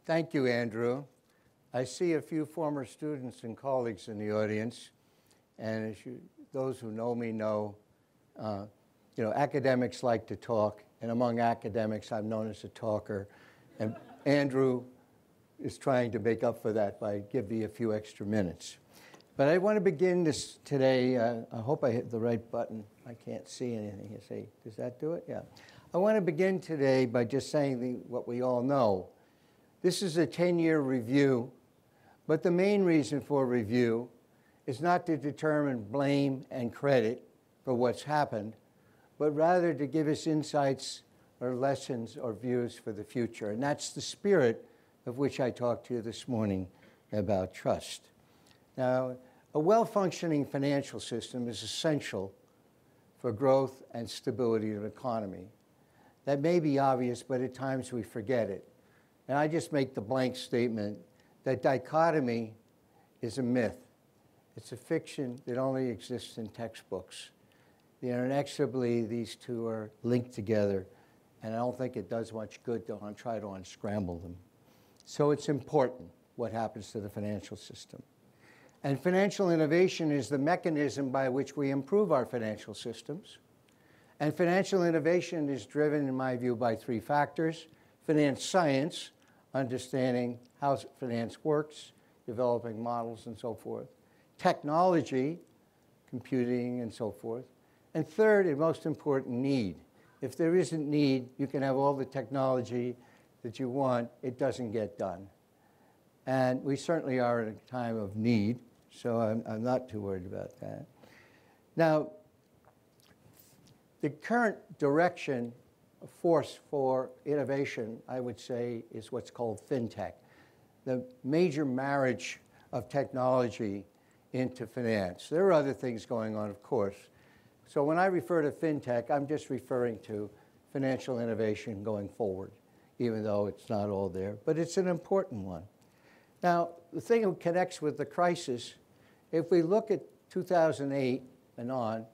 Thank you, Andrew. I see a few former students and colleagues in the audience, and those who know me know, academics like to talk, and among academics, I'm known as a talker, and Andrew is trying to make up for that by giving me a few extra minutes. But I want to begin this today. I hope I hit the right button. I can't see anything. You say, does that do it? Yeah. I want to begin today by just saying what we all know. This is a 10-year review, but the main reason for review is not to determine blame and credit for what's happened, but rather to give us insights or lessons or views for the future. And that's the spirit of which I talked to you this morning about trust. Now, a well-functioning financial system is essential for growth and stability of the economy. That may be obvious, but at times we forget it. And I just make the blank statement that dichotomy is a myth. It's a fiction that only exists in textbooks. Inexorably, these two are linked together, and I don't think it does much good to try to unscramble them. So it's important what happens to the financial system. And financial innovation is the mechanism by which we improve our financial systems. And financial innovation is driven, in my view, by three factors: finance science, understanding how finance works, developing models and so forth; technology, computing and so forth; and third, and most important, need. If there isn't need, you can have all the technology that you want, it doesn't get done. And we certainly are in a time of need, so I'm not too worried about that. Now, the current direction, force for innovation, I would say, is what's called fintech, the major marriage of technology into finance. There are other things going on, of course. So when I refer to fintech, I'm just referring to financial innovation going forward, even though it's not all there, but it's an important one. Now, the thing that connects with the crisis, if we look at 2008 and on,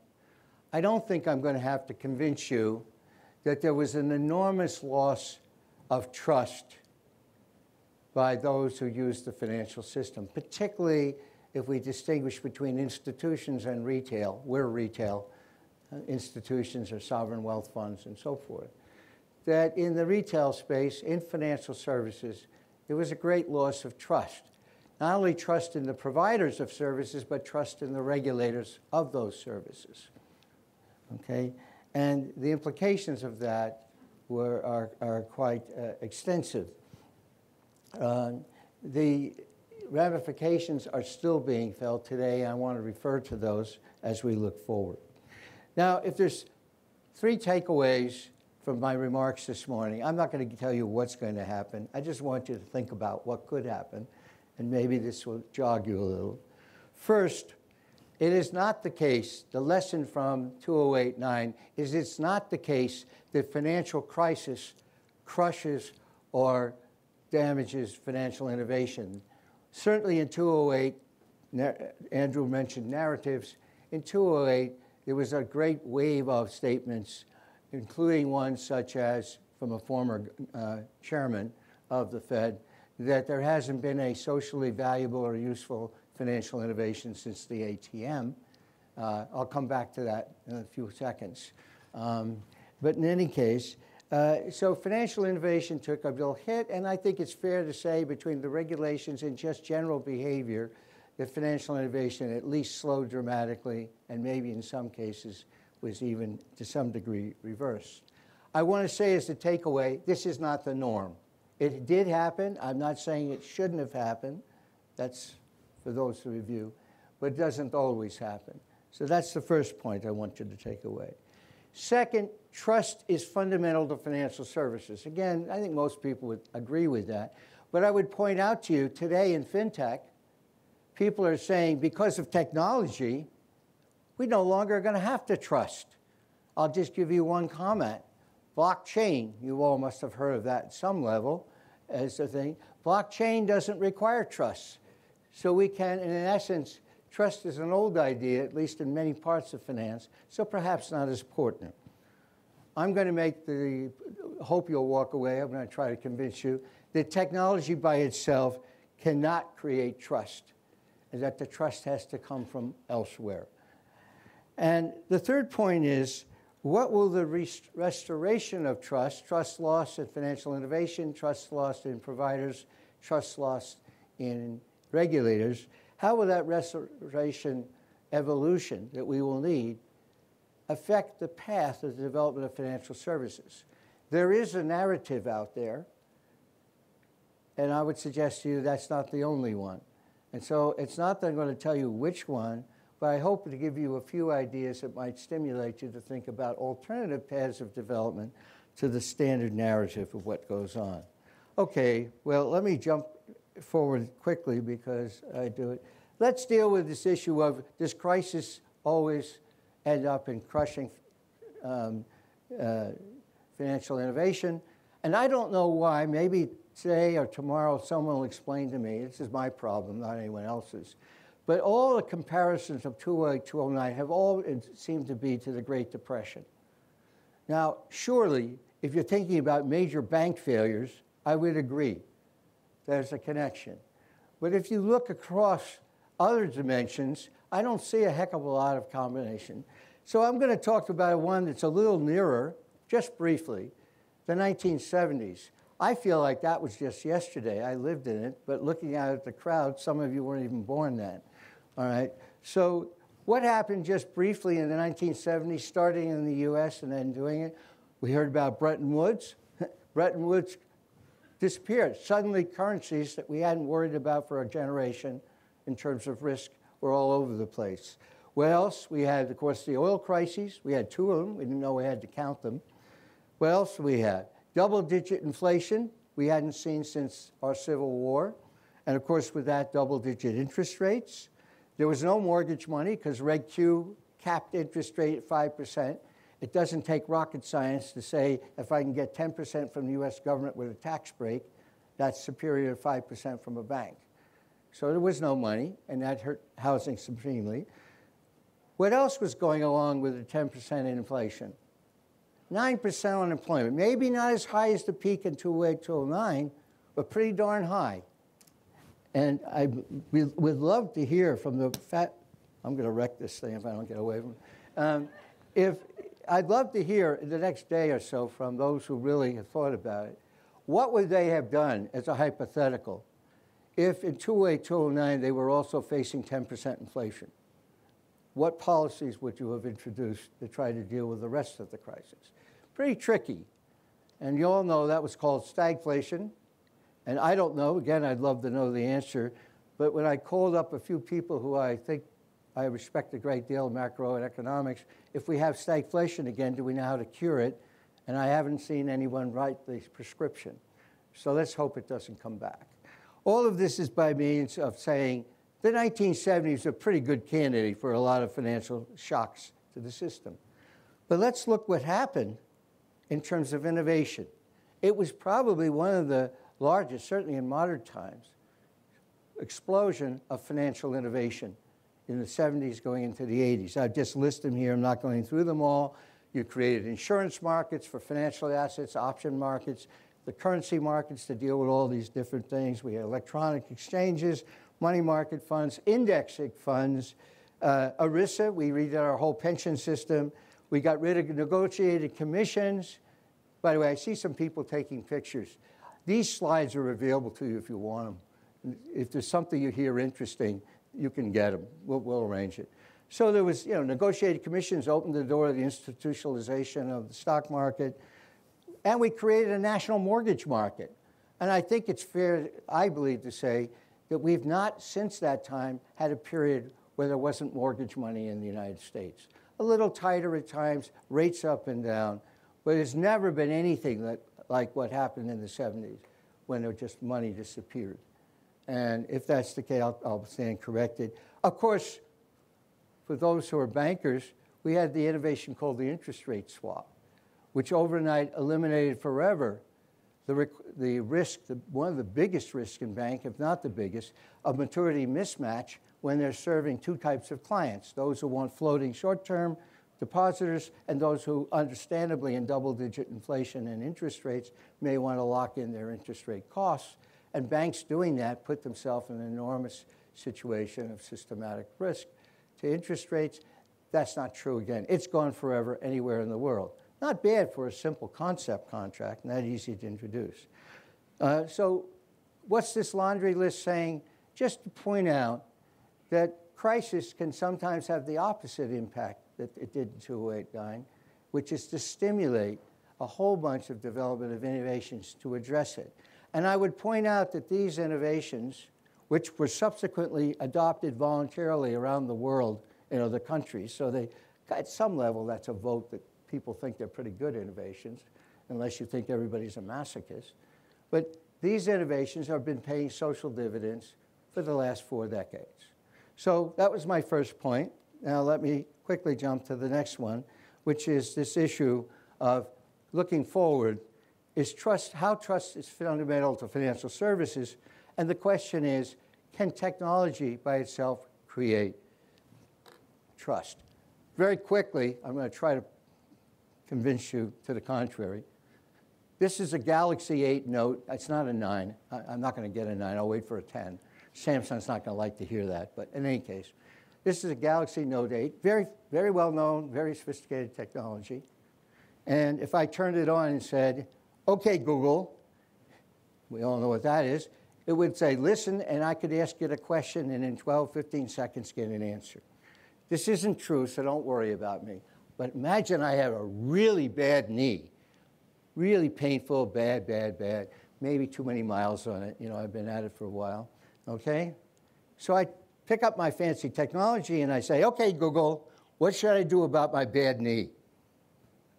I don't think I'm going to have to convince you that there was an enormous loss of trust by those who use the financial system, particularly if we distinguish between institutions and retail. We're retail. Institutions are sovereign wealth funds and so forth. That in the retail space, in financial services, there was a great loss of trust. Not only trust in the providers of services, but trust in the regulators of those services. Okay? And the implications of that are quite extensive. The ramifications are still being felt today. I want to refer to those as we look forward. Now, if there's three takeaways from my remarks this morning, I'm not going to tell you what's going to happen. I just want you to think about what could happen, and maybe this will jog you a little. First, it is not the case, the lesson from 2008-9 is it's not the case that financial crisis crushes or damages financial innovation. Certainly in 2008, Andrew mentioned narratives. In 2008, there was a great wave of statements, including one such as from a former chairman of the Fed, that there hasn't been a socially valuable or useful financial innovation since the ATM. I'll come back to that in a few seconds. But in any case, so financial innovation took a real hit, and I think it's fair to say between the regulations and just general behavior that financial innovation at least slowed dramatically, and maybe in some cases was even to some degree reversed. I want to say as a takeaway, this is not the norm. It did happen. I'm not saying it shouldn't have happened. That's for those to review, but it doesn't always happen. So that's the first point I want you to take away. Second, trust is fundamental to financial services. Again, I think most people would agree with that. But I would point out to you today in fintech, people are saying because of technology, we no longer are going to have to trust. I'll just give you one comment. Blockchain, you all must have heard of that at some level as a thing. Blockchain doesn't require trust. So we can, in essence, trust is an old idea, at least in many parts of finance, so perhaps not as important. I'm going to make the hope you'll walk away, I'm going to try to convince you, that technology by itself cannot create trust, and that the trust has to come from elsewhere. And the third point is, what will the restoration of trust, trust lost in financial innovation, trust lost in providers, trust lost in regulators, how will that restoration evolution that we will need affect the path of the development of financial services? There is a narrative out there, and I would suggest to you that's not the only one. And so it's not that I'm going to tell you which one, but I hope to give you a few ideas that might stimulate you to think about alternative paths of development to the standard narrative of what goes on. Okay, well, let me jump forward quickly because I do it. Let's deal with this issue of, does crisis always end up in crushing financial innovation? And I don't know why. Maybe today or tomorrow someone will explain to me. This is my problem, not anyone else's. But all the comparisons of 2008, 2009 have all seemed to be to the Great Depression. Now, surely, if you're thinking about major bank failures, I would agree. There's a connection. But if you look across other dimensions, I don't see a heck of a lot of combination. So I'm going to talk about one that's a little nearer, just briefly, the 1970s. I feel like that was just yesterday. I lived in it, but looking out at the crowd, some of you weren't even born then. All right. So what happened just briefly in the 1970s, starting in the US and then doing it? We heard about Bretton Woods. Bretton Woods disappeared. Suddenly currencies that we hadn't worried about for a generation in terms of risk were all over the place. What else? We had, of course, the oil crises. We had two of them. We didn't know we had to count them. What else we had? Double-digit inflation we hadn't seen since our Civil War. And, of course, with that, double-digit interest rates. There was no mortgage money because Reg Q capped interest rate at 5%. It doesn't take rocket science to say if I can get 10% from the U.S. government with a tax break, that's superior to 5% from a bank. So there was no money, and that hurt housing supremely. What else was going along with the 10% in inflation? 9% unemployment. Maybe not as high as the peak in 2008, 2009, but pretty darn high. And we would love to hear from the I'm going to wreck this thing if I don't get away from it. I'd love to hear the next day or so from those who really have thought about it. What would they have done as a hypothetical if in 2008, 2009 they were also facing 10% inflation? What policies would you have introduced to try to deal with the rest of the crisis? Pretty tricky. And you all know that was called stagflation. And I don't know, again, I'd love to know the answer, but when I called up a few people who I think I respect a great deal in macroeconomics, if we have stagflation again, do we know how to cure it? And I haven't seen anyone write the prescription. So let's hope it doesn't come back. All of this is by means of saying the 1970s are a pretty good candidate for a lot of financial shocks to the system. But let's look what happened in terms of innovation. It was probably one of the largest, certainly in modern times, explosion of financial innovation in the 70s going into the 80s. I've just listed them here. I'm not going through them all. You created insurance markets for financial assets, option markets, the currency markets to deal with all these different things. We had electronic exchanges, money market funds, indexing funds, ERISA. We redid our whole pension system. We got rid of negotiated commissions. By the way, I see some people taking pictures. These slides are available to you if you want them. If there's something you hear interesting, you can get them. We'll arrange it. So there was, negotiated commissions opened the door to the institutionalization of the stock market. And we created a national mortgage market. And I think it's fair, I believe, to say that we've not, since that time, had a period where there wasn't mortgage money in the United States. A little tighter at times, rates up and down, but there's never been anything like what happened in the 70s when money disappeared. And if that's the case, I'll stand corrected. Of course, for those who are bankers, we had the innovation called the interest rate swap, which overnight eliminated forever the risk, one of the biggest risks in bank, if not the biggest, of maturity mismatch when they're serving two types of clients, those who want floating short-term Depositors and those who, understandably, in double-digit inflation and interest rates, may want to lock in their interest rate costs. And banks doing that put themselves in an enormous situation of systematic risk to interest rates. That's not true again. It's gone forever anywhere in the world. Not bad for a simple concept contract, not easy to introduce. So what's this laundry list saying? Just to point out that crisis can sometimes have the opposite impact that it did in 2008-9, which is to stimulate a whole bunch of development of innovations to address it. And I would point out that these innovations, which were subsequently adopted voluntarily around the world in other countries, so they, at some level, that's a vote that people think they're pretty good innovations, unless you think everybody's a masochist. But these innovations have been paying social dividends for the last 4 decades. So that was my first point. Now let me quickly jump to the next one, which is this issue of looking forward. Is trust, how trust is fundamental to financial services, and the question is, can technology by itself create trust? Very quickly, I'm going to try to convince you to the contrary. This is a Galaxy 8 Note. It's not a 9. I'm not going to get a 9. I'll wait for a 10. Samsung's not going to like to hear that, but in any case, this is a Galaxy Note 8, very, very well known, very sophisticated technology. And if I turned it on and said, "Okay, Google," we all know what that is, it would say, "Listen," and I could ask it a question, and in 12, 15 seconds get an answer. This isn't true, so don't worry about me. But imagine I have a really bad knee, really painful, bad, maybe too many miles on it. You know, I've been at it for a while, okay? So I pick up my fancy technology and I say, "Okay, Google, what should I do about my bad knee?"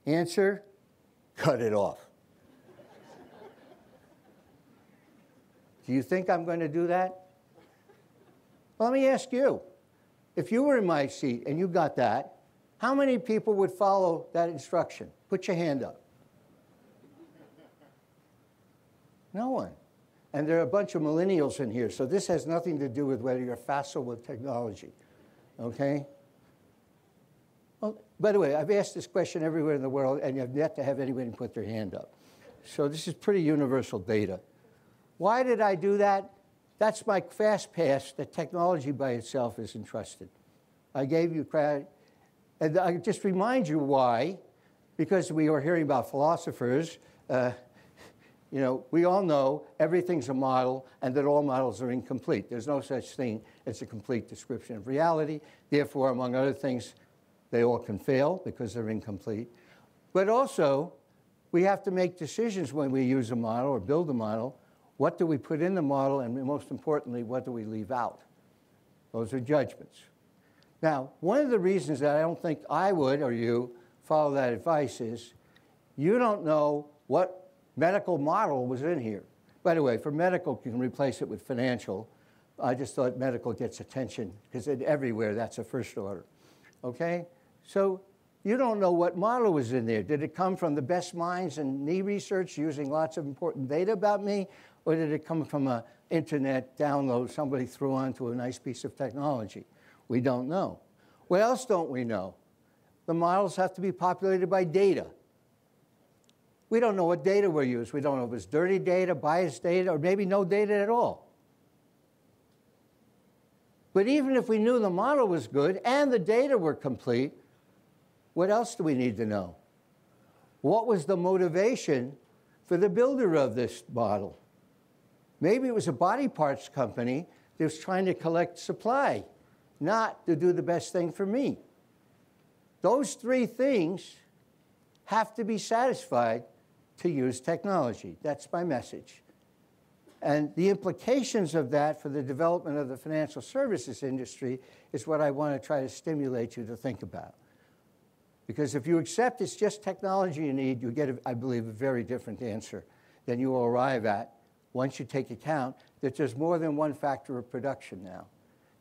Answer, cut it off. Do you think I'm going to do that? Well, let me ask you. If you were in my seat and you got that, how many people would follow that instruction? Put your hand up. No one. And there are a bunch of millennials in here, so this has nothing to do with whether you're facile with technology, okay? Well, by the way, I've asked this question everywhere in the world, and I've yet to have anybody put their hand up. So this is pretty universal data. Why did I do that? That's my fast pass that technology by itself isn't trusted. I gave you credit. And I just remind you why, because we were hearing about philosophers. You know, we all know everything's a model and that all models are incomplete. There's no such thing as a complete description of reality. Therefore, among other things, they all can fail because they're incomplete. But also, we have to make decisions when we use a model or build a model. What do we put in the model? And most importantly, what do we leave out? Those are judgments. Now, one of the reasons that I don't think I would or you follow that advice is you don't know what medical model was in here. By the way, for medical, you can replace it with financial. I just thought medical gets attention because everywhere that's a first order. Okay? So you don't know what model was in there. Did it come from the best minds in knee research using lots of important data about me? Or did it come from an internet download somebody threw onto a nice piece of technology? We don't know. What else don't we know? The models have to be populated by data. We don't know what data were used. We don't know if it was dirty data, biased data, or maybe no data at all. But even if we knew the model was good and the data were complete, what else do we need to know? What was the motivation for the builder of this model? Maybe it was a body parts company that was trying to collect supply, not to do the best thing for me. Those three things have to be satisfied to use technology. That's my message. And the implications of that for the development of the financial services industry is what I want to try to stimulate you to think about. Because if you accept it's just technology you need, you get, I believe, a very different answer than you will arrive at once you take account that there's more than one factor of production now.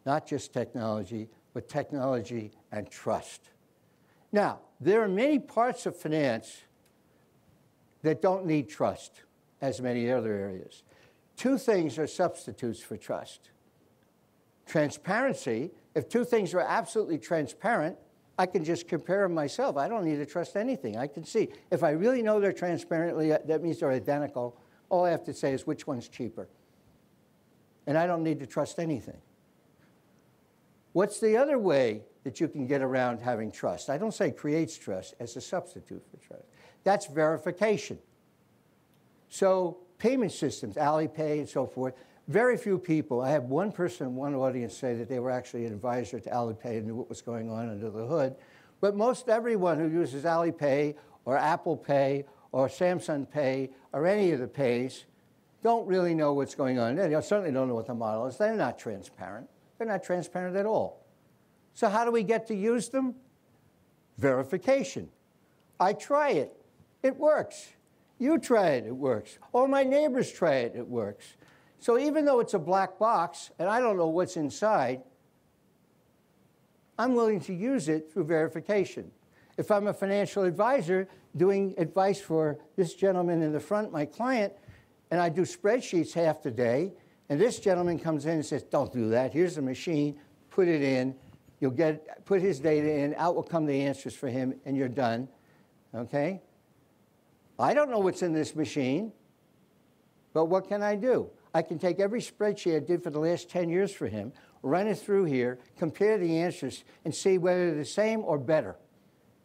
Not just technology, but technology and trust. Now, there are many parts of finance that don't need trust, as many other areas. Two things are substitutes for trust. Transparency. If two things are absolutely transparent, I can just compare them myself. I don't need to trust anything. I can see. If I really know they're transparently, that means they're identical. All I have to say is which one's cheaper. And I don't need to trust anything. What's the other way that you can get around having trust? I don't say creates trust as a substitute for trust. That's verification. So payment systems, Alipay and so forth, very few people, I had one person in one audience say that they were actually an advisor to Alipay and knew what was going on under the hood. But most everyone who uses Alipay or Apple Pay or Samsung Pay or any of the pays don't really know what's going on. They certainly don't know what the model is. They're not transparent. They're not transparent at all. So how do we get to use them? Verification. I try it. It works. You try it. It works. All my neighbors try it. It works. So even though it's a black box and I don't know what's inside, I'm willing to use it through verification. If I'm a financial advisor doing advice for this gentleman in the front, my client, and I do spreadsheets half the day, and this gentleman comes in and says, don't do that. Here's the machine. Put it in. You'll put his data in. Out will come the answers for him, and you're done. Okay? I don't know what's in this machine, but what can I do? I can take every spreadsheet I did for the last 10 years for him, run it through here, compare the answers, and see whether they're the same or better.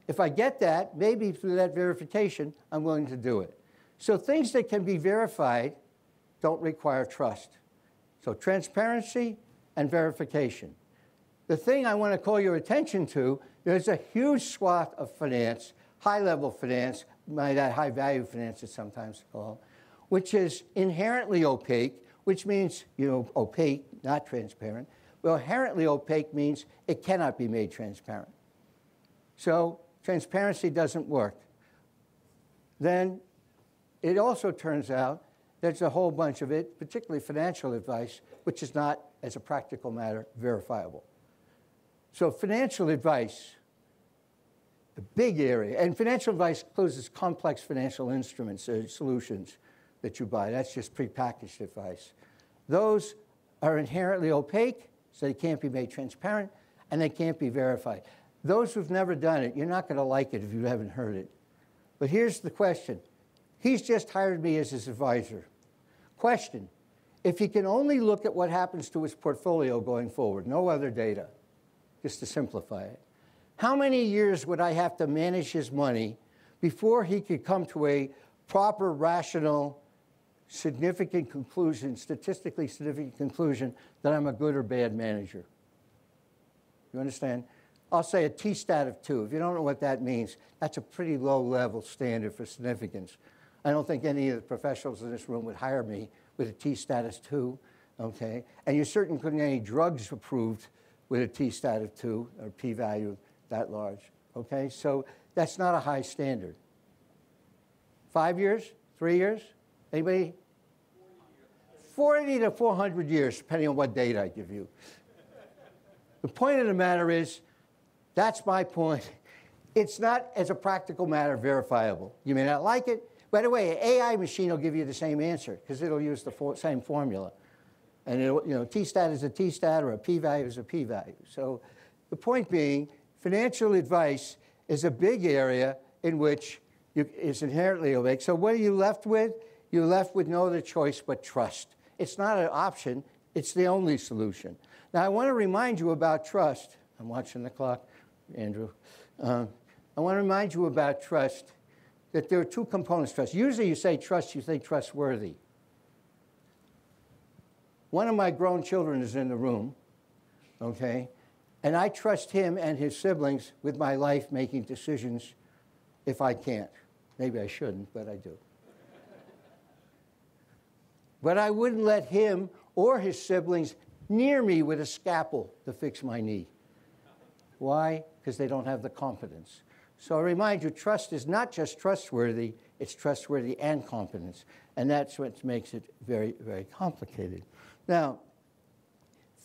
If I get that, maybe through that verification, I'm willing to do it. So things that can be verified don't require trust. So transparency and verification. The thing I want to call your attention to, there's a huge swath of finance, high-level finance, that high-value finance is sometimes called, which is inherently opaque, which means, opaque, not transparent. Well, inherently opaque means it cannot be made transparent. So transparency doesn't work. Then it also turns out there's a whole bunch of it, particularly financial advice, which is not, as a practical matter, verifiable. So financial advice, the big area, and financial advice includes complex financial instruments, solutions that you buy. That's just prepackaged advice. Those are inherently opaque, so they can't be made transparent, and they can't be verified. Those who've never done it, you're not going to like it if you haven't heard it. But here's the question. He's just hired me as his advisor. Question, if he can only look at what happens to his portfolio going forward, no other data, just to simplify it, how many years would I have to manage his money before he could come to a proper, rational, significant conclusion, statistically significant conclusion that I'm a good or bad manager? You understand? I'll say a T-stat of 2. If you don't know what that means, that's a pretty low-level standard for significance. I don't think any of the professionals in this room would hire me with a T-stat of 2, okay? And you certainly couldn't get any drugs approved with a T-stat of 2 or p-value that large, okay? So that's not a high standard. 5 years? 3 years? Anybody? 40 to 400 years, depending on what date I give you. The point of the matter is, that's my point. It's not, as a practical matter, verifiable. You may not like it. By the way, an AI machine will give you the same answer because it'll use the same formula. And it'll, T-stat is a T-stat or a p-value is a p-value. So the point being, financial advice is a big area in which it's inherently opaque. So what are you left with? You're left with no other choice but trust. It's not an option. It's the only solution. Now, I want to remind you about trust. I'm watching the clock, Andrew. I want to remind you about trust, that there are two components to trust. Usually you say trust, you think trustworthy. One of my grown children is in the room, okay? And I trust him and his siblings with my life making decisions if I can't. Maybe I shouldn't, but I do. But I wouldn't let him or his siblings near me with a scalpel to fix my knee. Why? Because they don't have the competence. So I remind you, trust is not just trustworthy, it's trustworthy and competence. And that's what makes it very, very complicated. Now,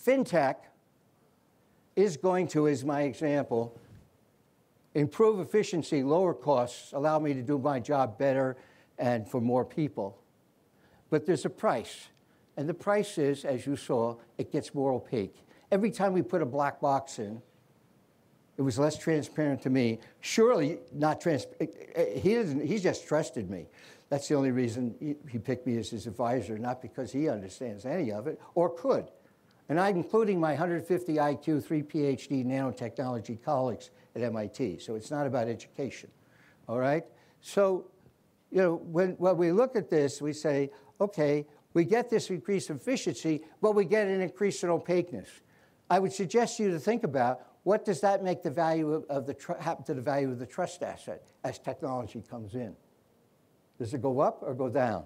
fintech is going to, as my example, improve efficiency, lower costs, allow me to do my job better and for more people. But there's a price. And the price is, as you saw, it gets more opaque. Every time we put a black box in, It was less transparent to me. Surely not transparent. He just trusted me. That's the only reason he picked me as his advisor, not because he understands any of it or could. And I'm including my 150 IQ, 3 PhD nanotechnology colleagues at MIT. So it's not about education, all right? So, when we look at this, we say, okay, we get this increased efficiency, but we get an increase in opaqueness. I would suggest you to think about what does that make the value happen to the value of the trust asset as technology comes in? Does it go up or go down?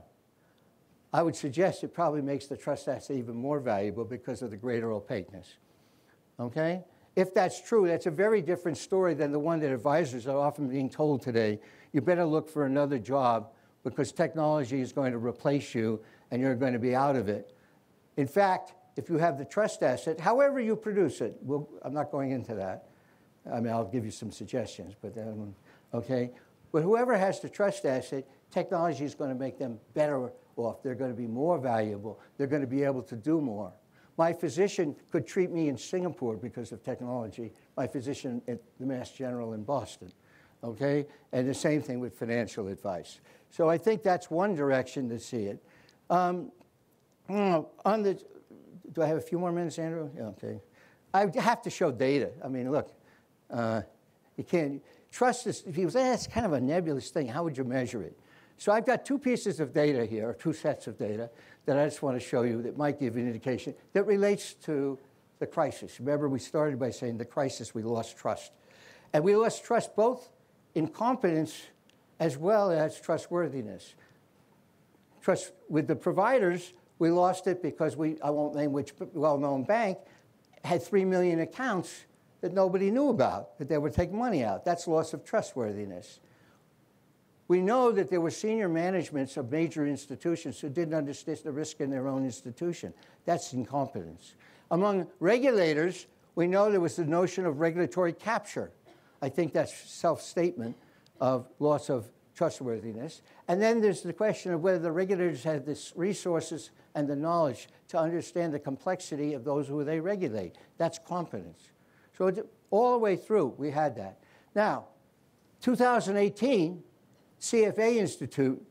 I would suggest it probably makes the trust asset even more valuable because of the greater opaqueness. Okay? If that's true, that's a very different story than the one that advisors are often being told today. You better look for another job because technology is going to replace you and you're going to be out of it. In fact, if you have the trust asset, however you produce it, I'm not going into that. I mean, I'll give you some suggestions, but then, okay? But whoever has the trust asset, technology is going to make them better off. They're going to be more valuable. They're going to be able to do more. My physician could treat me in Singapore because of technology. My physician at the Mass General in Boston, okay? And the same thing with financial advice. So I think that's one direction to see it. Do I have a few more minutes, Andrew? Yeah, okay. I have to show data. I mean, look, you can't trust this. People say, it's kind of a nebulous thing. How would you measure it? So I've got two pieces of data here, or two sets of data, that I just want to show you that might give you an indication that relates to the crisis. Remember, we started by saying the crisis, we lost trust. And we lost trust both in competence as well as trustworthiness. Trust with the providers, we lost it because I won't name which well-known bank, had 3 million accounts that nobody knew about, that they were taking money out. That's loss of trustworthiness. We know that there were senior managements of major institutions who didn't understand the risk in their own institution. That's incompetence. Among regulators, we know there was the notion of regulatory capture. I think that's self-statement of loss of trustworthiness. And then there's the question of whether the regulators had the resources and the knowledge to understand the complexity of those who they regulate. That's competence. So all the way through, we had that. Now, 2018, CFA Institute,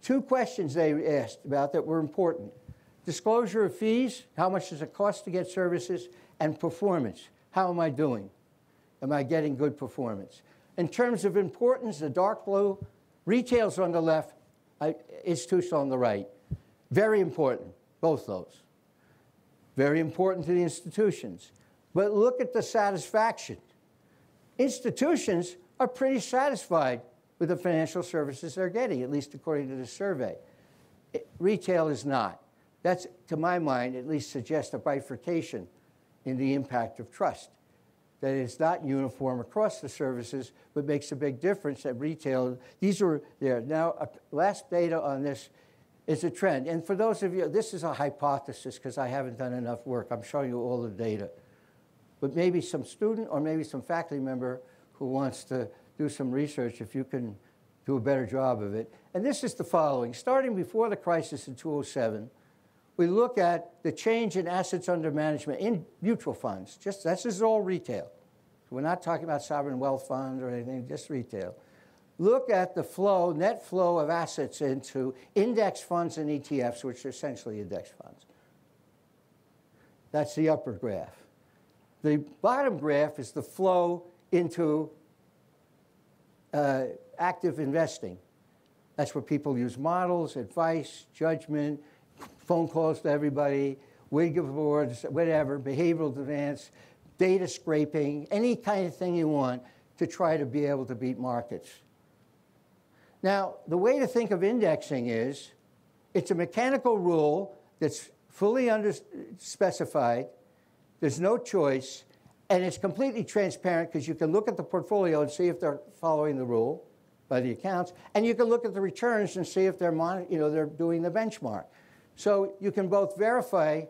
two questions they asked about that were important. Disclosure of fees, how much does it cost to get services, and performance. How am I doing? Am I getting good performance? In terms of importance, the dark blue, retail's on the left, institutional on the right. Very important, both those. Very important to the institutions. But look at the satisfaction. Institutions are pretty satisfied with the financial services they're getting, at least according to the survey. Retail is not. That's, to my mind, at least suggests a bifurcation in the impact of trust. That it's not uniform across the services, but makes a big difference at retail. These are there. Now, last data on this is a trend. And for those of you, this is a hypothesis because I haven't done enough work. I'm showing you all the data. But maybe some student or maybe some faculty member who wants to do some research, if you can do a better job of it. And this is the following. Starting before the crisis in 2007, we look at the change in assets under management in mutual funds. This is all retail. So we're not talking about sovereign wealth funds or anything, just retail. Look at the flow, net flow of assets into index funds and ETFs, which are essentially index funds. That's the upper graph. The bottom graph is the flow into active investing. That's where people use models, advice, judgment, phone calls to everybody, wig boards, whatever, behavioral advance, data scraping, any kind of thing you want to try to be able to beat markets. Now, the way to think of indexing is it's a mechanical rule that's fully specified, there's no choice, and it's completely transparent because you can look at the portfolio and see if they're following the rule by the accounts, and you can look at the returns and see if they're doing the benchmark. So you can both verify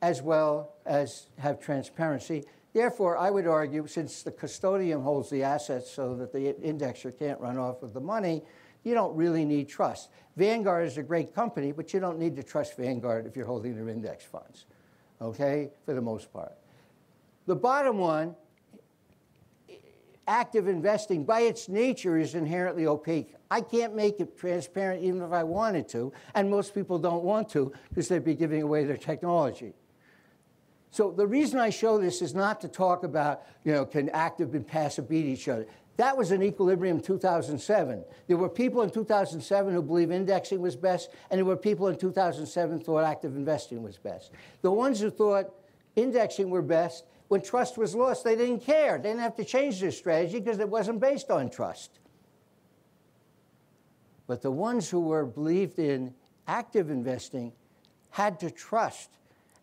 as well as have transparency. Therefore, I would argue, since the custodian holds the assets so that the indexer can't run off with the money, you don't really need trust. Vanguard is a great company, but you don't need to trust Vanguard if you're holding their index funds, okay, for the most part. The bottom one active investing, by its nature, is inherently opaque. I can't make it transparent even if I wanted to, and most people don't want to because they'd be giving away their technology. So the reason I show this is not to talk about, can active and passive beat each other. That was an equilibrium in 2007. There were people in 2007 who believed indexing was best, and there were people in 2007 who thought active investing was best. The ones who thought indexing were best, when trust was lost, they didn't care. They didn't have to change their strategy because it wasn't based on trust. But the ones who believed in active investing had to trust.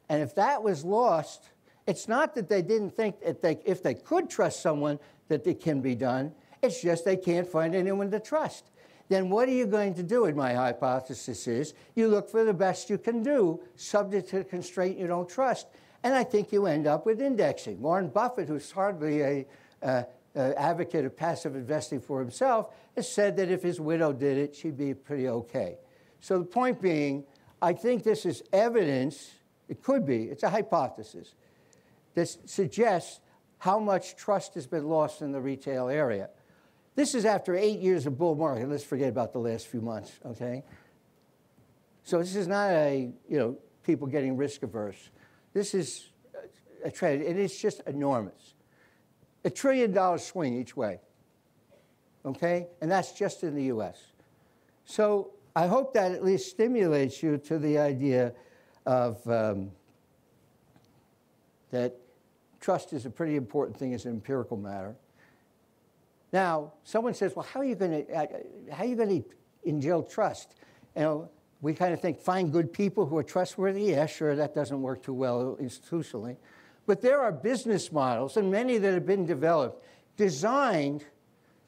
And if that was lost, it's not that they didn't think if they could trust someone that it can be done. It's just they can't find anyone to trust. Then what are you going to do? And my hypothesis is you look for the best you can do, subject to the constraint you don't trust. And I think you end up with indexing. Warren Buffett, who's hardly an advocate of passive investing for himself, has said that if his widow did it, she'd be pretty okay. So the point being, I think this is evidence, it could be, it's a hypothesis, that suggests how much trust has been lost in the retail area. This is after 8 years of bull market. Let's forget about the last few months, okay? So this is not people getting risk averse. This is a trend, and it's just enormous. $1 trillion swing each way, okay? And that's just in the US. So I hope that at least stimulates you to the idea of that trust is a pretty important thing as an empirical matter. Now, someone says, well, how are you going to instill trust? We kind of think, find good people who are trustworthy. Yeah, sure, that doesn't work too well institutionally. But there are business models, and many that have been developed, designed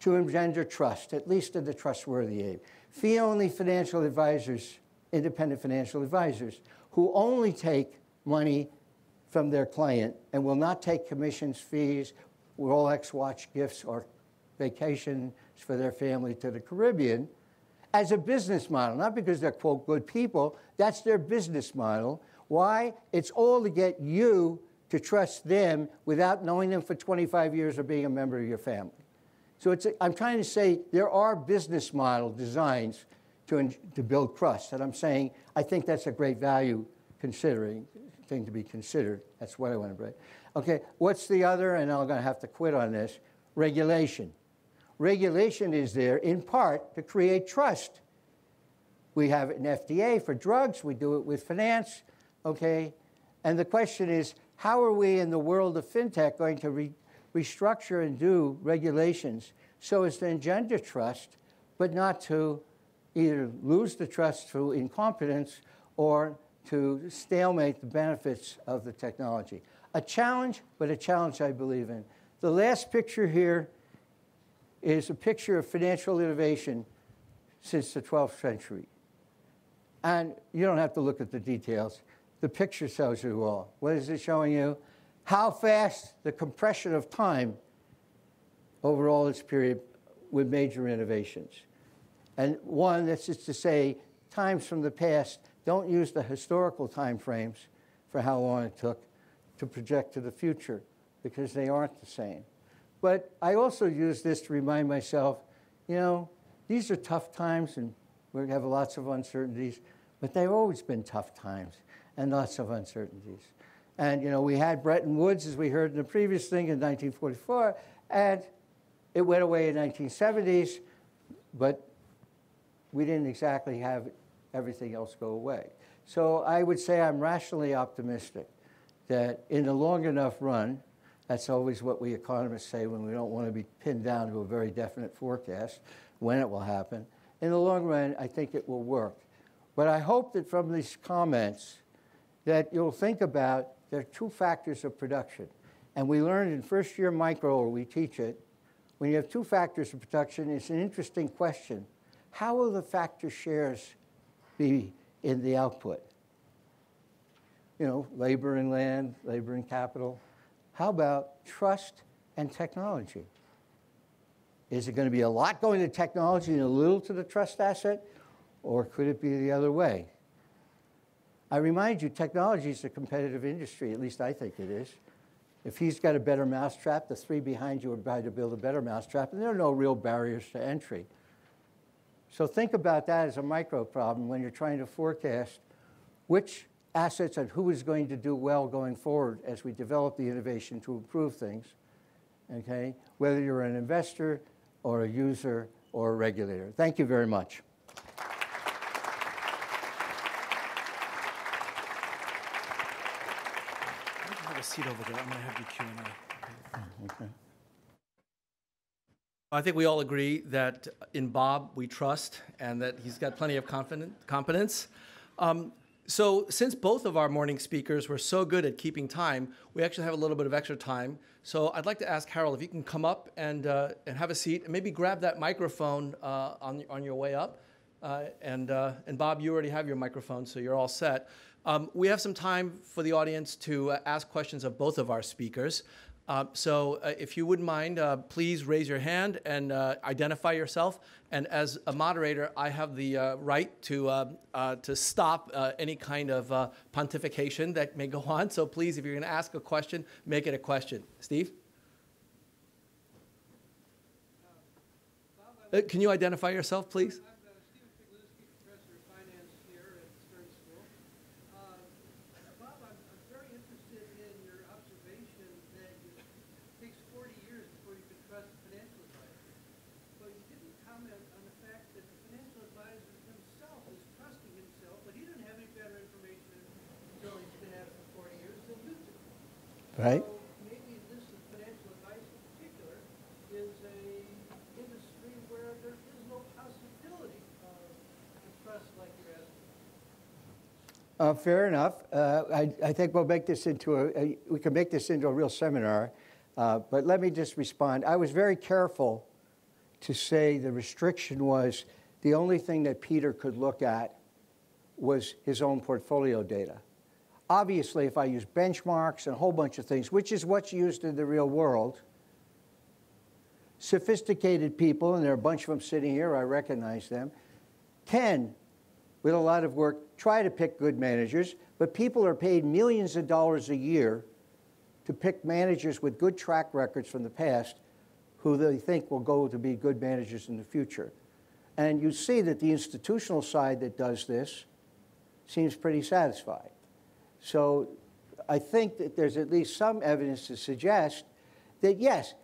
to engender trust, at least in the trustworthy aid. Fee-only financial advisors, independent financial advisors, who only take money from their client and will not take commissions, fees, Rolex watch gifts, or vacations for their family to the Caribbean, as a business model, not because they're, quote, good people. That's their business model. Why? It's all to get you to trust them without knowing them for 25 years or being a member of your family. So I'm trying to say there are business model designs to build trust. And I'm saying I think that's a great value thing to be considered. That's what I want to bring. Okay, what's the other? And I'm going to have to quit on this. Regulation. Regulation is there, in part, to create trust. We have an FDA for drugs. We do it with finance, okay? And the question is, how are we in the world of fintech going to restructure and do regulations so as to engender trust, but not to either lose the trust through incompetence or to stalemate the benefits of the technology? A challenge, but a challenge I believe in. The last picture here is a picture of financial innovation since the 12th century. And you don't have to look at the details. The picture tells you all. What is it showing you? How fast the compression of time over all its period with major innovations. And one, that's just to say, times from the past, don't use the historical time frames for how long it took to project to the future, because they aren't the same. But I also use this to remind myself, these are tough times, and we have lots of uncertainties, but they've always been tough times and lots of uncertainties. And, we had Bretton Woods, as we heard in the previous thing, in 1944, and it went away in the 1970s, but we didn't exactly have everything else go away. So I would say I'm rationally optimistic that in the long enough run, that's always what we economists say when we don't want to be pinned down to a very definite forecast when it will happen. In the long run, I think it will work. But I hope that from these comments that you'll think about there are two factors of production. And we learned in first year micro, or we teach it, when you have two factors of production, it's an interesting question. How will the factor shares be in the output? Labor and land, labor and capital. How about trust and technology? Is it going to be a lot going to technology and a little to the trust asset? Or could it be the other way? I remind you, technology is a competitive industry. At least I think it is. If he's got a better mousetrap, the three behind you are trying to build a better mousetrap, and there are no real barriers to entry. So think about that as a micro problem when you're trying to forecast which assets and who is going to do well going forward as we develop the innovation to improve things, okay? Whether you're an investor or a user or a regulator. Thank you very much. Have a seat over there. I'm going to have you Q&A. Okay. I think we all agree that in Bob we trust and that he's got plenty of competence. So since both of our morning speakers were so good at keeping time, we actually have a little bit of extra time. So I'd like to ask Harold if you can come up and have a seat and maybe grab that microphone on your way up. And Bob, you already have your microphone, so you're all set. We have some time for the audience to ask questions of both of our speakers. So if you wouldn't mind, please raise your hand and identify yourself. And as a moderator, I have the right to stop any kind of pontification that may go on. So please, if you're going to ask a question, make it a question. Steve? Can you identify yourself, please? Right? So maybe this financial advice in particular is an industry where there is no possibility of trust like you're asking. Fair enough. I think we'll make this into we can make this into a real seminar. But let me just respond. I was very careful to say the restriction was the only thing that Peter could look at was his own portfolio data. Obviously, if I use benchmarks and a whole bunch of things, which is what's used in the real world, sophisticated people, and there are a bunch of them sitting here, I recognize them, can, with a lot of work, try to pick good managers, but people are paid millions of dollars a year to pick managers with good track records from the past who they think will go to be good managers in the future. And you see that the institutional side that does this seems pretty satisfied. So I think that there's at least some evidence to suggest that, yes,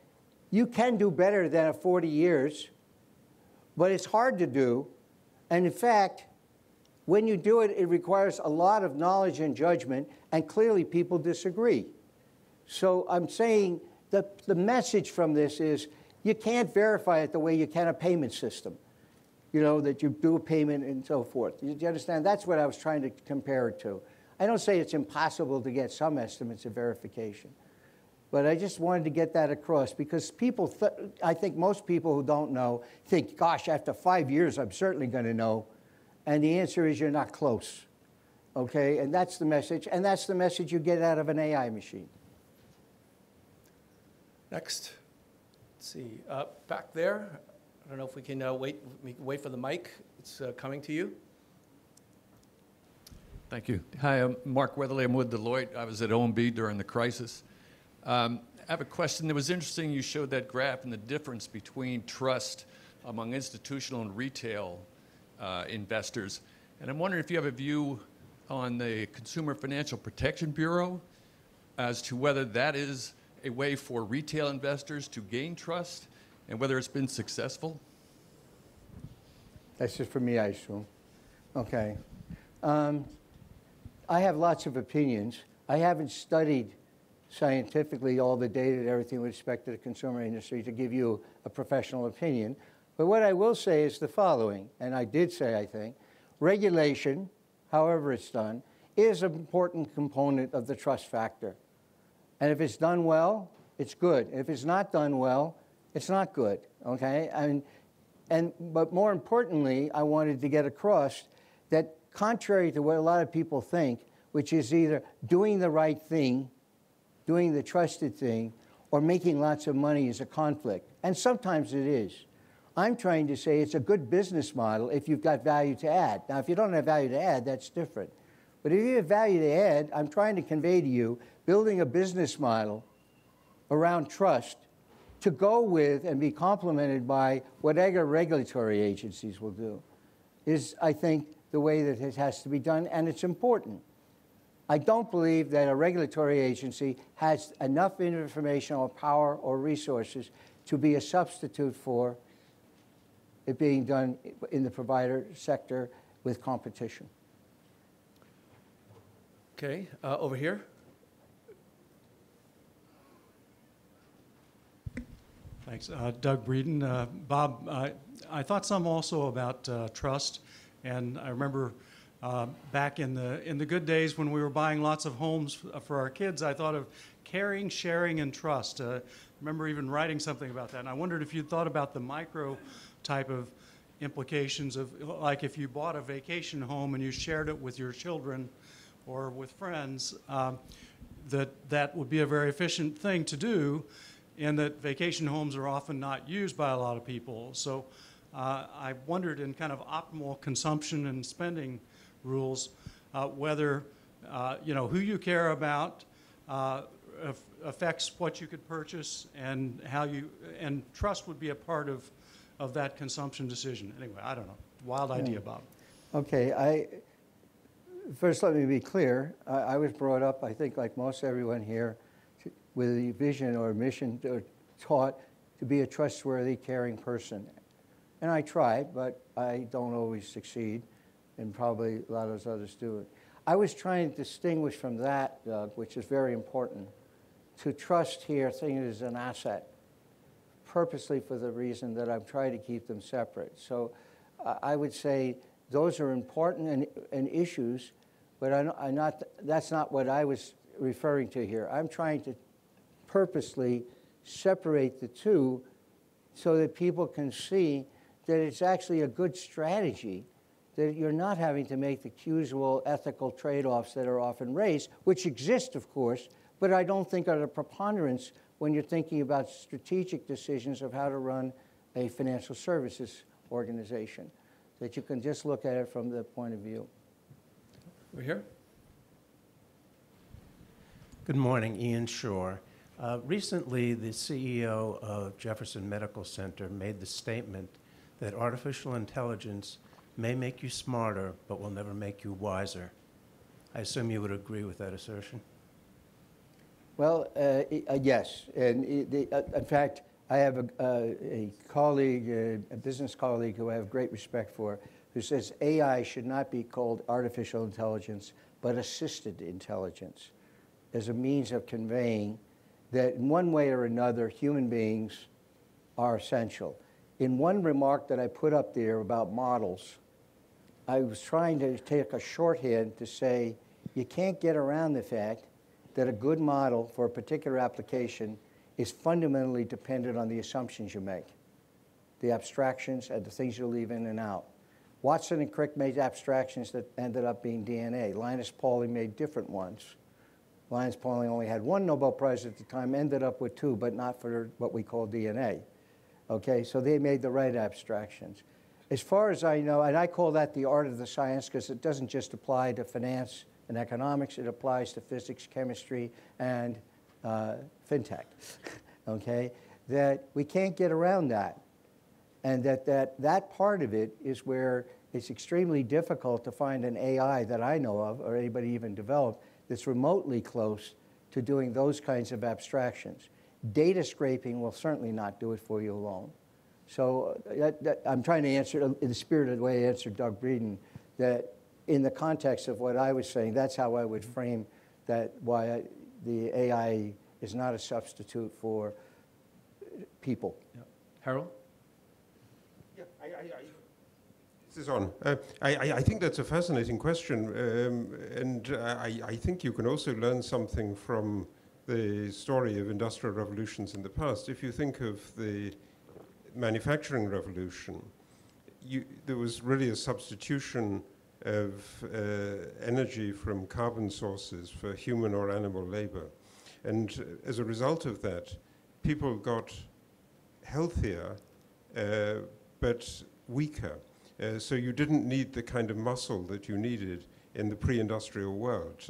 you can do better than 40 years, but it's hard to do. And in fact, when you do it, it requires a lot of knowledge and judgment, and clearly people disagree. So I'm saying that the message from this is you can't verify it the way you can a payment system, you know, that you do a payment and so forth. Do you understand? That's what I was trying to compare it to. I don't say it's impossible to get some estimates of verification, but I just wanted to get that across because people, I think most people who don't know think, gosh, after 5 years, I'm certainly going to know. And the answer is you're not close, okay? And that's the message, and that's the message you get out of an AI machine. Next. Let's see. Back there. I don't know if we can wait for the mic. It's coming to you. Thank you. Hi, I'm Mark Weatherly. I'm with Deloitte. I was at OMB during the crisis. I have a question. It was interesting you showed that graph and the difference between trust among institutional and retail investors. And I'm wondering if you have a view on the Consumer Financial Protection Bureau as to whether that is a way for retail investors to gain trust and whether it's been successful. That's just for me, I assume. Okay. I have lots of opinions. I haven't studied scientifically all the data and everything with respect to the consumer industry to give you a professional opinion. But what I will say is the following, and I did say, I think, regulation, however it's done, is an important component of the trust factor. And if it's done well, it's good. If it's not done well, it's not good, okay? But more importantly, I wanted to get across that contrary to what a lot of people think, which is either doing the right thing, doing the trusted thing, or making lots of money is a conflict. And sometimes it is. I'm trying to say it's a good business model if you've got value to add. Now, if you don't have value to add, that's different. But if you have value to add, I'm trying to convey to you, building a business model around trust to go with and be complemented by whatever regulatory agencies will do is, I think, the way that it has to be done, and it's important. I don't believe that a regulatory agency has enough information or power or resources to be a substitute for it being done in the provider sector with competition. Okay, over here. Thanks. Doug Breeden. Bob, I thought some also about trust, and I remember back in the good days when we were buying lots of homes for our kids, I thought of caring, sharing, and trust. I remember even writing something about that, and I wondered if you'd thought about the micro type of implications of, like if you bought a vacation home and you shared it with your children or with friends, that would be a very efficient thing to do, and that vacation homes are often not used by a lot of people. So I wondered, in kind of optimal consumption and spending rules, whether who you care about affects what you could purchase, and and trust would be a part of that consumption decision. Anyway, I don't know. Wild idea, Bob. Okay, first let me be clear. I was brought up, I think, like most everyone here, with a vision or a mission, or taught to be a trustworthy, caring person. And I try, but I don't always succeed, and probably a lot of those others do it. I was trying to distinguish from that, Doug, which is very important, to trust here, thinking it is an asset, purposely for the reason that I'm trying to keep them separate. So I would say those are important and issues, but that's not what I was referring to here. I'm trying to purposely separate the two so that people can see that it's actually a good strategy, that you're not having to make the usual ethical trade-offs that are often raised, which exist, of course, but I don't think are the preponderance when you're thinking about strategic decisions of how to run a financial services organization, that you can just look at it from the point of view. Over here. Good morning, Ian Shore. Recently, the CEO of Jefferson Medical Center made the statement that artificial intelligence may make you smarter, but will never make you wiser. I assume you would agree with that assertion? Well, yes. And in fact, I have a colleague, a business colleague who I have great respect for, who says AI should not be called artificial intelligence, but assisted intelligence, as a means of conveying that in one way or another, human beings are essential. In one remark that I put up there about models, I was trying to take a shorthand to say you can't get around the fact that a good model for a particular application is fundamentally dependent on the assumptions you make, the abstractions and the things you leave in and out. Watson and Crick made abstractions that ended up being DNA. Linus Pauling made different ones. Linus Pauling only had one Nobel Prize at the time, ended up with two, but not for what we call DNA. Okay, so they made the right abstractions. As far as I know, and I call that the art of the science because it doesn't just apply to finance and economics, it applies to physics, chemistry, and fintech, okay? That we can't get around that. And that part of it is where it's extremely difficult to find an AI that I know of, or anybody even developed, that's remotely close to doing those kinds of abstractions. Data scraping will certainly not do it for you alone. So I'm trying to answer, in the spirit of the way I answered Doug Breeden, that in the context of what I was saying, that's how I would frame that, why the AI is not a substitute for people. Yeah. Harold? Yeah, this is on. I think that's a fascinating question, and I think you can also learn something from the story of industrial revolutions in the past. If you think of the manufacturing revolution, there was really a substitution of energy from carbon sources for human or animal labor. And as a result of that, people got healthier, but weaker. So you didn't need the kind of muscle that you needed in the pre-industrial world,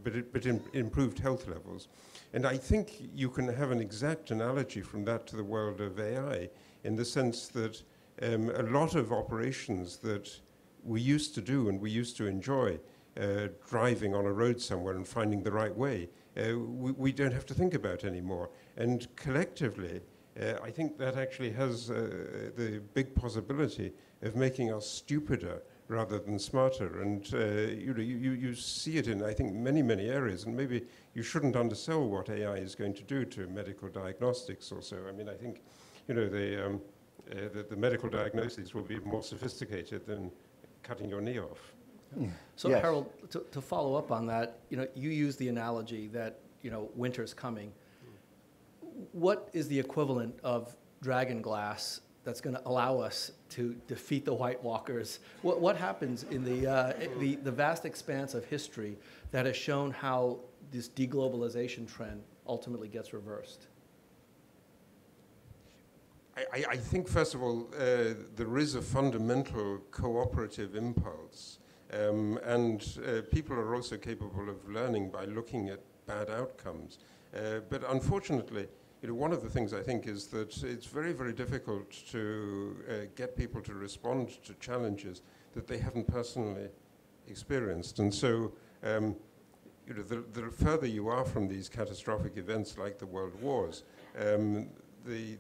but improved health levels. And I think you can have an exact analogy from that to the world of AI, in the sense that a lot of operations that we used to do and we used to enjoy, driving on a road somewhere and finding the right way, we don't have to think about anymore. And collectively, I think that actually has the big possibility of making us stupider rather than smarter. And you see it in, I think, many, many areas. And maybe you shouldn't undersell what AI is going to do to medical diagnostics also. I mean, I think, the medical diagnoses will be more sophisticated than cutting your knee off. So Yes. Harold, to follow up on that, you use the analogy that, winter's coming. What is the equivalent of dragon glass that's going to allow us to defeat the White Walkers? What happens in the vast expanse of history that has shown how this deglobalization trend ultimately gets reversed? I think, first of all, there is a fundamental cooperative impulse. And people are also capable of learning by looking at bad outcomes. But unfortunately, one of the things I think is that it's very, very difficult to get people to respond to challenges that they haven't personally experienced. And so, the further you are from these catastrophic events like the world wars, the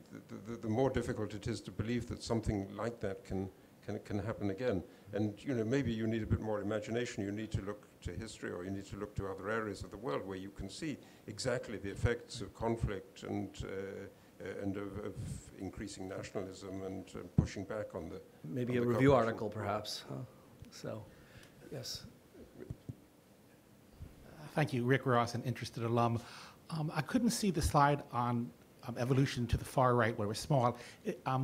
more difficult it is to believe that something like that can happen again. And maybe you need a bit more imagination. You need to look to history, or you need to look to other areas of the world where you can see exactly the effects of conflict and of increasing nationalism and pushing back on the Maybe on a the review corporation. article, perhaps. Huh? So, yes. Thank you, Rick Ross, an interested alum. I couldn't see the slide on evolution to the far right where it was small.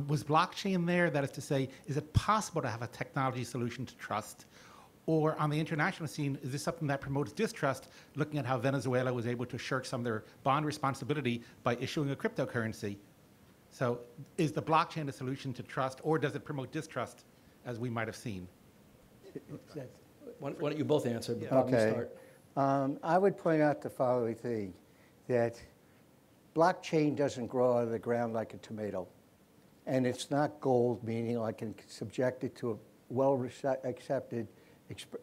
Was blockchain there? That is to say, is it possible to have a technology solution to trust? Or on the international scene, is this something that promotes distrust, looking at how Venezuela was able to shirk some of their bond responsibility by issuing a cryptocurrency? So is the blockchain a solution to trust, or does it promote distrust, as we might have seen? Why don't you both answer? But Bob, you Okay. start. I would point out the following thing, that blockchain doesn't grow out of the ground like a tomato. And it's not gold, meaning I can subject it to well-accepted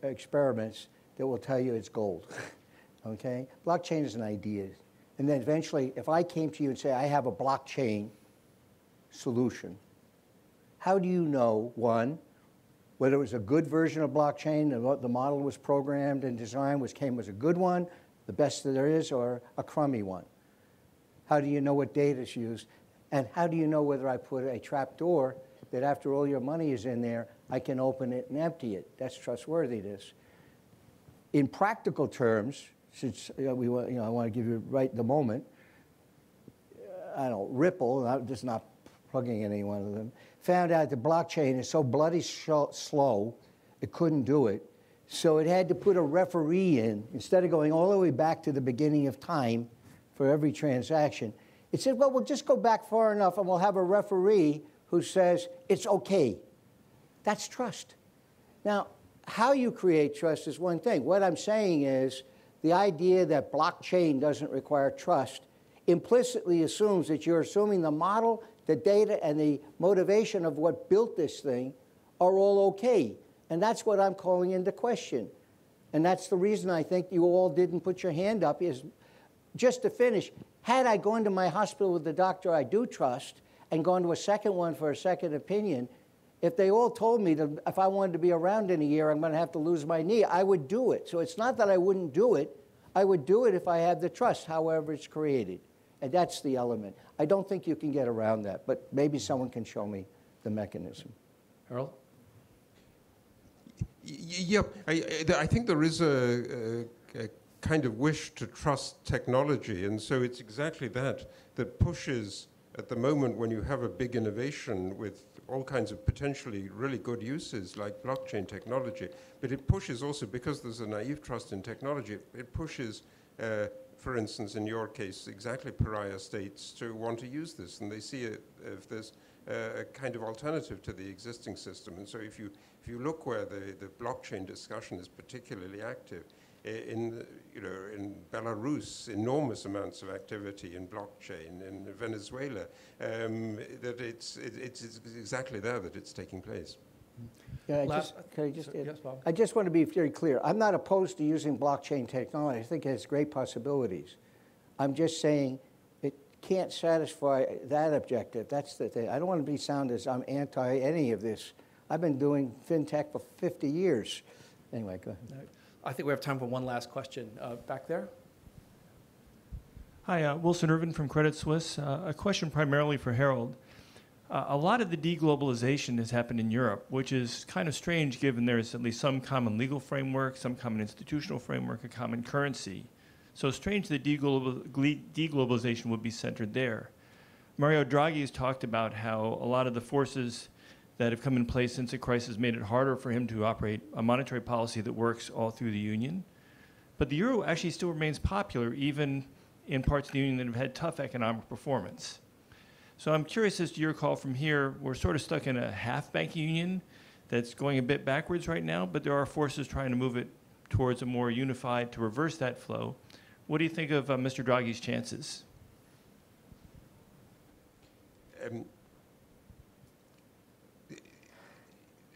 experiments that will tell you it's gold. Okay? Blockchain is an idea. And then eventually, if I came to you and say, I have a blockchain solution, how do you know, one, whether it was a good version of blockchain, the model was programmed and designed was a good one, the best that there is, or a crummy one? How do you know what data is used? And how do you know whether I put a trap door that after all your money is in there, I can open it and empty it? That's trustworthiness. In practical terms, since I want to give you right the moment, Ripple, I'm just not plugging any one of them, found out the blockchain is so bloody slow, it couldn't do it. So it had to put a referee in. Instead of going all the way back to the beginning of time for every transaction, it said, well, we'll just go back far enough and we'll have a referee who says it's okay. That's trust. Now, how you create trust is one thing. What I'm saying is the idea that blockchain doesn't require trust implicitly assumes that you're assuming the model, the data, and the motivation of what built this thing are all okay. And that's what I'm calling into question. And that's the reason I think you all didn't put your hand up, is just to finish, had I gone to my hospital with the doctor I do trust and gone to a second one for a second opinion, if they all told me that if I wanted to be around in a year, I'm going to have to lose my knee, I would do it. So it's not that I wouldn't do it. I would do it if I had the trust, however it's created. And that's the element. I don't think you can get around that, but maybe someone can show me the mechanism. Harold? Yeah, I think there is a kind of wish to trust technology, and so it's exactly that pushes, at the moment when you have a big innovation with all kinds of potentially really good uses like blockchain technology, but it pushes also, because there's a naive trust in technology, it pushes, for instance, in your case, exactly pariah states to want to use this, and they see it if there's a kind of alternative to the existing system. And so if you if you look where the blockchain discussion is particularly active, in Belarus, enormous amounts of activity in blockchain, in Venezuela, that it's exactly there that it's taking place. Yeah, can I just add? Yes, Bob. I just want to be very clear. I'm not opposed to using blockchain technology. I think it has great possibilities. I'm just saying it can't satisfy that objective. That's the thing. I don't want to be sound as I'm anti any of this. I've been doing fintech for 50 years. Anyway, go ahead. I think we have time for one last question. Back there. Hi, Wilson Irvin from Credit Suisse. A question primarily for Harold. A lot of the deglobalization has happened in Europe, which is kind of strange given there's at least some common legal framework, some common institutional framework, a common currency. So strange that deglobalization would be centered there. Mario Draghi has talked about how a lot of the forces that have come in place since the crisis made it harder for him to operate a monetary policy that works all through the union. But the euro actually still remains popular, even in parts of the union that have had tough economic performance. So I'm curious as to your call from here. We're sort of stuck in a half banking union that's going a bit backwards right now, but there are forces trying to move it towards a more unified, to reverse that flow. What do you think of Mr. Draghi's chances?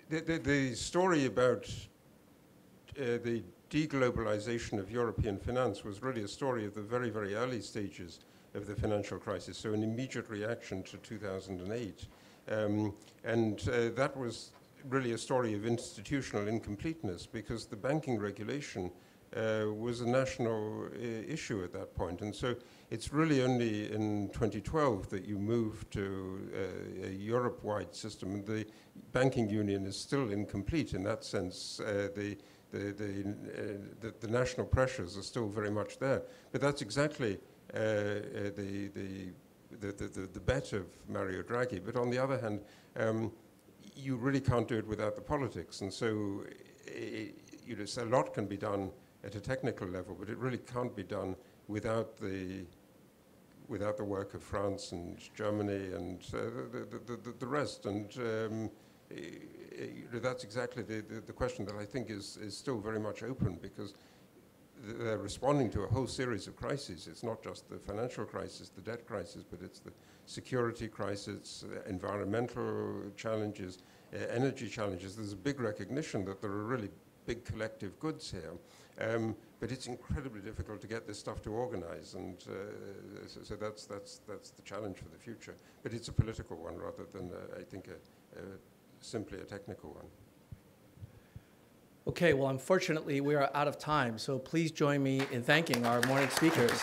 The story about the deglobalization of European finance was really a story of the very, very early stages of the financial crisis, so an immediate reaction to 2008. That was really a story of institutional incompleteness because the banking regulation was a national issue at that point. And so it's really only in 2012 that you move to a Europe-wide system. And the banking union is still incomplete in that sense. The national pressures are still very much there. But that's exactly the bet of Mario Draghi. But on the other hand, you really can't do it without the politics. And so a lot can be done at a technical level, but it really can't be done without the work of France and Germany and the rest. And that's exactly the question that I think is still very much open, because they're responding to a whole series of crises. It's not just the financial crisis, the debt crisis, but it's the security crisis, environmental challenges, energy challenges. There's a big recognition that there are really big collective goods here. But it's incredibly difficult to get this stuff to organize, and so that's the challenge for the future. But it's a political one rather than, I think, simply a technical one. Okay, well, unfortunately, we are out of time, so please join me in thanking our morning speakers.